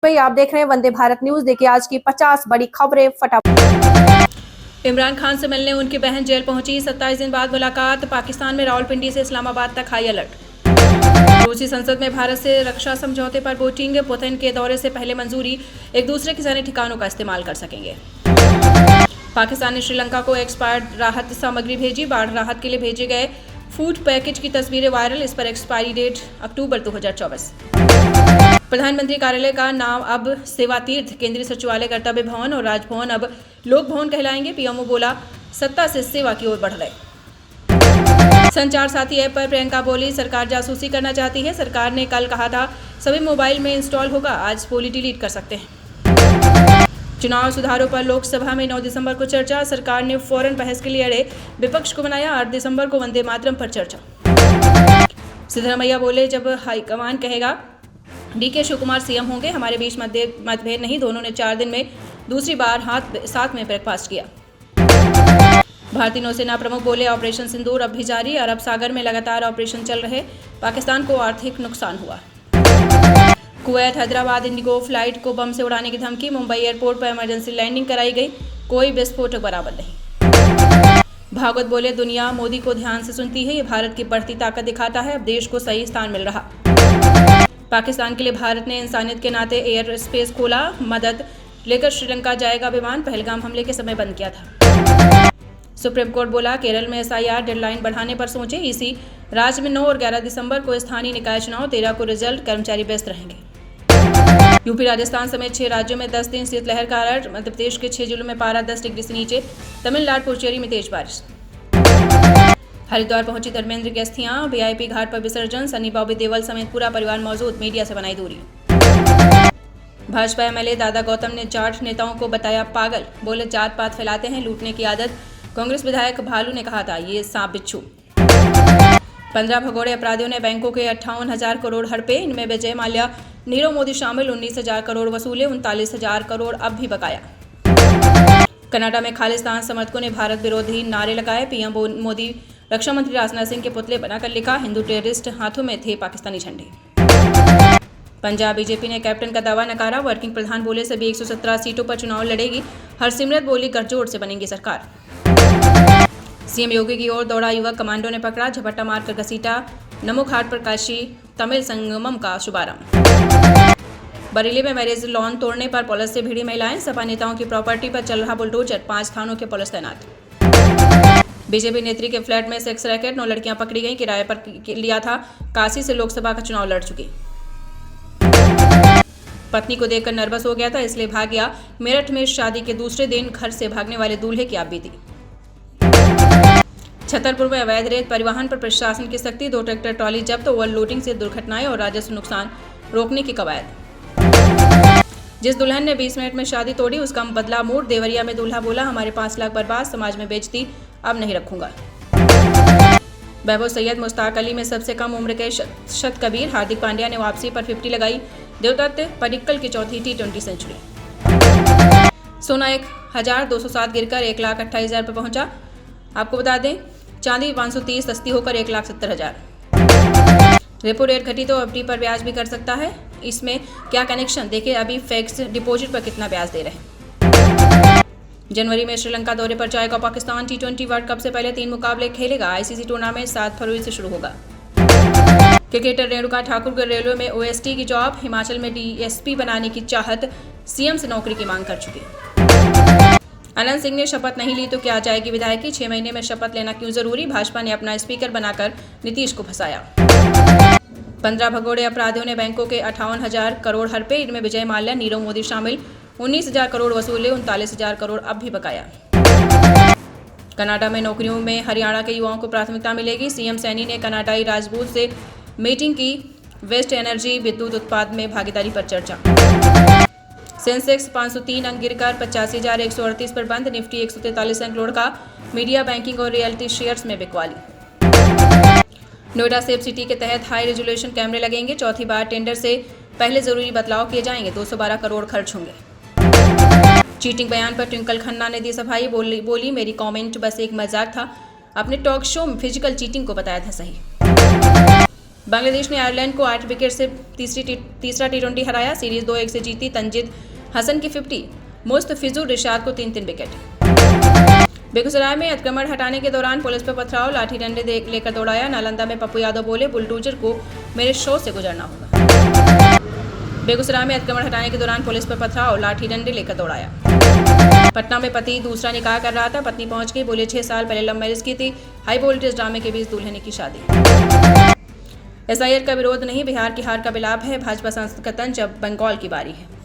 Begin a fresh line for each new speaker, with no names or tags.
भाई आप देख रहे हैं वंदे भारत न्यूज। देखिए आज की 50 बड़ी खबरें फटाफट।
इमरान खान से मिलने उनकी बहन जेल पहुंची। 27 दिन बाद मुलाकात। पाकिस्तान में रावलपिंडी से इस्लामाबाद तक हाई अलर्ट। रूसी संसद में भारत से रक्षा समझौते पर वोटिंग। पुतिन के दौरे से पहले मंजूरी। एक दूसरे के सैन्य ठिकानों का इस्तेमाल कर सकेंगे। पाकिस्तान ने श्रीलंका को एक्सपायर्ड राहत सामग्री भेजी। बाढ़ राहत के लिए भेजे गए फूड पैकेज की तस्वीरें वायरल। इस पर एक्सपायरी डेट अक्टूबर 2024। प्रधानमंत्री कार्यालय का नाम अब सेवा तीर्थ। केंद्रीय सचिवालय कर्तव्य भवन और राजभवन अब लोक भवन कहलाएंगे। पीएमओ बोला सत्ता से सेवा की ओर बढ़ रहे। संचार साथी ऐप पर प्रियंका बोली सरकार जासूसी करना चाहती है। सरकार ने कल कहा था सभी मोबाइल में इंस्टॉल होगा, आज बोली डिलीट कर सकते हैं। चुनाव सुधारों पर लोकसभा में 9 दिसंबर को चर्चा। सरकार ने फौरन बहस के लिए अड़े विपक्ष को बनाया। 8 दिसंबर को वंदे मातरम पर चर्चा। सिद्धरामैया बोले जब हाईकमान कहेगा डीके शिव कुमार सीएम होंगे। हमारे बीच मतभेद नहीं। दोनों ने 4 दिन में दूसरी बार साथ में ब्रेकफास्ट किया। भारतीय नौसेना प्रमुख बोले ऑपरेशन सिंदूर अब भी जारी। अरब सागर में लगातार ऑपरेशन चल रहे। पाकिस्तान को आर्थिक नुकसान हुआ। कुवैत हैदराबाद इंडिगो फ्लाइट को बम से उड़ाने की धमकी। मुंबई एयरपोर्ट पर इमरजेंसी लैंडिंग कराई गई। कोई विस्फोटक बरामद नहीं। भागवत बोले दुनिया मोदी को ध्यान से सुनती है। ये भारत की बढ़ती ताकत दिखाता है। अब देश को सही स्थान मिल रहा। पाकिस्तान के लिए भारत ने इंसानियत के नाते एयर स्पेस खोला। मदद लेकर श्रीलंका जाएगा विमान। पहलगाम हमले के समय बंद किया था। सुप्रीम कोर्ट बोला केरल में एसआईआर डेडलाइन बढ़ाने पर सोचे ईसी। राज्य में 9 और 11 दिसंबर को स्थानीय निकाय चुनाव। 13 को रिजल्ट। कर्मचारी व्यस्त रहेंगे। यूपी राजस्थान समेत 6 राज्यों में 10 दिन शीतलहर का अलर्ट। मध्य प्रदेश के 6 जिलों में पारा 10 डिग्री से नीचे। तमिलनाडु पुडुचेरी में तेज बारिश। हरिद्वार पहुंची धर्मेंद्र की अस्थियां। वीआईपी घाट पर विसर्जन। सनी बॉबी देओल समेत पूरा परिवार मौजूद। मीडिया से बनाई दूरी। भाजपा एमएलए दादा गौतम ने जाट नेताओं को बताया पागल। बोले जात पात फैलाते हैं, लूटने की आदत। कांग्रेस विधायक भालू ने कहा था ये सांप बिच्छू। 15 भगोड़े अपराधियों ने बैंकों के 58,000 करोड़ हड़पे। इनमें विजय माल्या, नीरव मोदी शामिल। 19,000 करोड़ वसूले। 39,000 करोड़ अब भी बकाया। कनाडा में खालिस्तान समर्थकों ने भारत विरोधी नारे लगाए। पीएम मोदी रक्षा मंत्री राजनाथ सिंह के पुतले बनाकर लिखा हिंदू टेररिस्ट, हाथों में थे पाकिस्तानी झंडे। पंजाब बीजेपी ने कैप्टन का दावा नकारा। वर्किंग प्रधान बोले सभी 117 सीटों पर चुनाव लड़ेगी। हरसिमरत बोली गठजोड़ से बनेगी सरकार। सीएम योगी की ओर दौड़ा युवक, कमांडो ने पकड़ा, झपट्टा मारकर घसीटा। नमो घाट पर काशी तमिल संगमम का शुभारंभ। बरेली में मैरिज लॉन तोड़ने पर पुलिस से भिड़ी महिलाएं। सपा नेताओं की प्रॉपर्टी पर चल रहा बुलडोजर। 5 थानों के पुलिस तैनात। बीजेपी नेत्री के फ्लैट में सेक्स रैकेट। 9 लड़कियां पकड़ी गईं। किराए पर लिया था। काशी से लोकसभा का चुनाव लड़ चुकी। पत्नी को देखकर नर्वस हो गया था इसलिए भाग गया। मेरठ में शादी के दूसरे दिन घर से भागने वाले दूल्हे की आप बीती। छतरपुर में अवैध रेत परिवहन पर प्रशासन की सख्ती। 2 ट्रैक्टर ट्रॉली जब्त। ओवरलोडिंग से दुर्घटनाएं और राजस्व नुकसान रोकने की कवायद। जिस दुल्हन ने 20 मिनट में शादी तोड़ी उसका बदला मूड। देवरिया में दूल्हा बोला हमारे 5 लाख बर्बाद, समाज में बेइज्जती, अब नहीं रखूंगा। वैभव सैयद मुश्ताक अली में सबसे कम उम्र के शत कबीर। हार्दिक पांड्या ने वापसी पर 50 लगाई। देवदत्त पडिक्कल की चौथी T20 सेंचुरी। सोना 1,207 गिरकर 1,28,000 पर पहुंचा। आपको बता दें चांदी 530 सस्ती होकर 1,70,000। रेपो रेट घटी तो एफडी पर ब्याज भी कर सकता है। इसमें क्या कनेक्शन, देखिए अभी फिक्स्ड डिपॉजिट पर कितना ब्याज दे रहे हैं। जनवरी में श्रीलंका दौरे पर जाएगा पाकिस्तान। T20 वर्ल्ड कप से पहले 3 मुकाबले खेलेगा। आईसीसी टूर्नामेंट 7 फरवरी से शुरू होगा। क्रिकेटर रेणुका ठाकुर को रेलवे में ओएसटी की जॉब। हिमाचल में डीएसपी बनाने की चाहत। सीएम से नौकरी की मांग कर चुकी। अनंत सिंह ने शपथ नहीं ली तो क्या जाएगी विधायकी। 6 महीने में शपथ लेना क्यों जरूरी। भाजपा ने अपना स्पीकर बनाकर नीतीश को फंसाया। 15 भगोड़े अपराधियों ने बैंकों के 58,000 करोड़ हड़पे। इनमें विजय माल्या, नीरव मोदी शामिल। 19,000 करोड़ वसूले। 39,000 करोड़ अब भी बकाया। कनाडा में नौकरियों में हरियाणा के युवाओं को प्राथमिकता मिलेगी। सीएम सैनी ने कनाडाई राजदूत से मीटिंग की। वेस्ट एनर्जी विद्युत उत्पादन में भागीदारी पर चर्चा। सेंसेक्स 503 अंक गिरकर 85,138 पर बंद। निफ्टी 143 अंक लौटका। मीडिया, बैंकिंग और रियल्टी शेयर्स में बिकवाली। नोएडा सेफ सिटी के तहत हाई रेजोल्यूशन कैमरे लगेंगे। चौथी बार टेंडर से पहले जरूरी बदलाव किए जाएंगे। 212 करोड़ खर्च होंगे। चीटिंग बयान पर ट्विंकल खन्ना ने दी सफाई। बोली मेरी कमेंट बस एक मजाक था। अपने टॉक शो में फिजिकल चीटिंग को बताया था सही। बांग्लादेश ने आयरलैंड को 8 विकेट से तीसरा टी20 हराया। सीरीज 2-1 से जीती। तंजिद हसन की 50, मुस्तफिजुर रिशाद को 3-3 विकेट। बेगूसराय में अतिक्रमण हटाने के दौरान पुलिस पर पथराव, लाठी डंडे लेकर दौड़ाया। नालंदा में पप्पू यादव बोले, बुलडोजर को मेरे शो से गुजरना होगा। बेगूसराय में अतिक्रमण हटाने के दौरान पुलिस पर पथराव, लाठी डंडे लेकर दौड़ाया। पटना में पति दूसरा निकाह कर रहा था, पत्नी पहुंच गई। बोले 6 साल पहले लव मैरिज की थी। हाई वोल्टेज ड्रामे के बीच दुल्हन की शादी। एसआईआर का विरोध नहीं, बिहार की हार का विलाप है। भाजपा सांसद का तंज, अब बंगाल की बारी है।